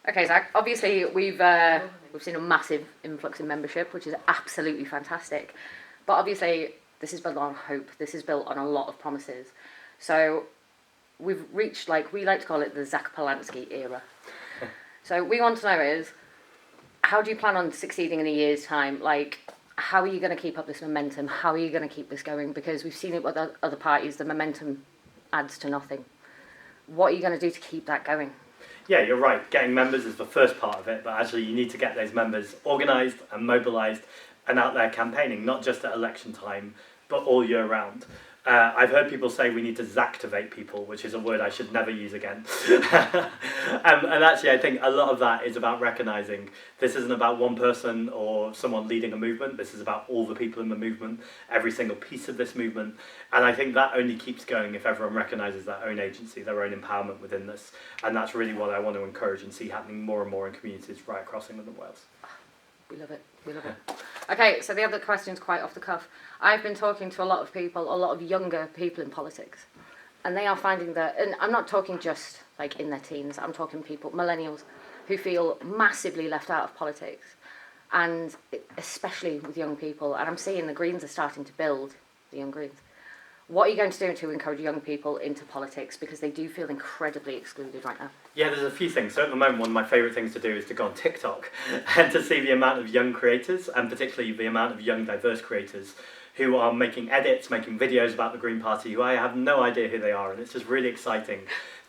Okay, Zach. Obviously, we've seen a massive influx in membership, which is absolutely fantastic. But obviously, this is built on hope. This is built on a lot of promises. So we've reached, like, we like to call it the Zach Polanski era. So we want to know is, how do you plan on succeeding in a year's time? Like, how are you going to keep up this momentum? How are you going to keep this going? Because we've seen it with other parties, the momentum adds to nothing. What are you going to do to keep that going? Yeah, you're right. Getting members is the first part of it, but actually you need to get those members organised and mobilised and out there campaigning, not just at election time, but all year round. I've heard people say we need to ZACKTIVATE people, which is a word I should never use again. And actually I think a lot of that is about recognising this isn't about one person or someone leading a movement. This is about all the people in the movement, every single piece of this movement. And I think that only keeps going if everyone recognises their own agency, their own empowerment within this. And that's really what I want to encourage and see happening more and more in communities right across England and Wales. We love it. We love it. Okay, so the other question's quite off the cuff. I've been talking to a lot of people, a lot of younger people in politics, and they are finding that, and I'm not talking just like in their teens, I'm talking people, millennials, who feel massively left out of politics, and especially with young people, and I'm seeing the Greens are starting to build, the Young Greens. What are you going to do to encourage young people into politics, because they do feel incredibly excluded right now? Yeah, there's a few things. So at the moment, one of my favourite things to do is to go on TikTok and to see the amount of young creators, and particularly the amount of young diverse creators who are making edits, making videos about the Green Party, who I have no idea who they are, and it's just really exciting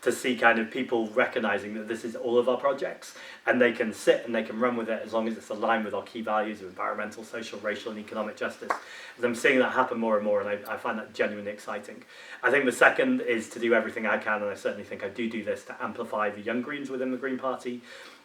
to see kind of people recognising that this is all of our projects, and they can sit and they can run with it as long as it's aligned with our key values of environmental, social, racial and economic justice. And I'm seeing that happen more and more, and I find that genuinely exciting. I think the second is to do everything I can, and I certainly think I do this, to amplify the young Greens within the Green Party,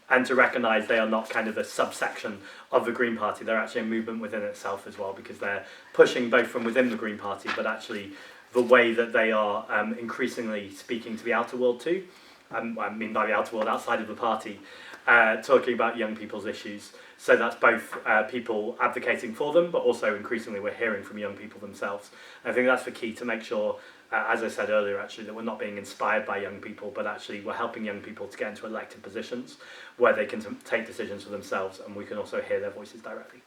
and to recognise they are not kind of a subsection of the Green Party. They're actually a movement within itself as well, because they're pushing both from within the Green Party, but actually the way that they are increasingly speaking to the outer world too. I mean by the outer world outside of the party, talking about young people's issues. So that's both people advocating for them, but also increasingly we're hearing from young people themselves. And I think that's the key, to make sure, as I said earlier actually, that we're not being inspired by young people, but actually we're helping young people to get into elected positions where they can take decisions for themselves, and we can also hear their voices directly.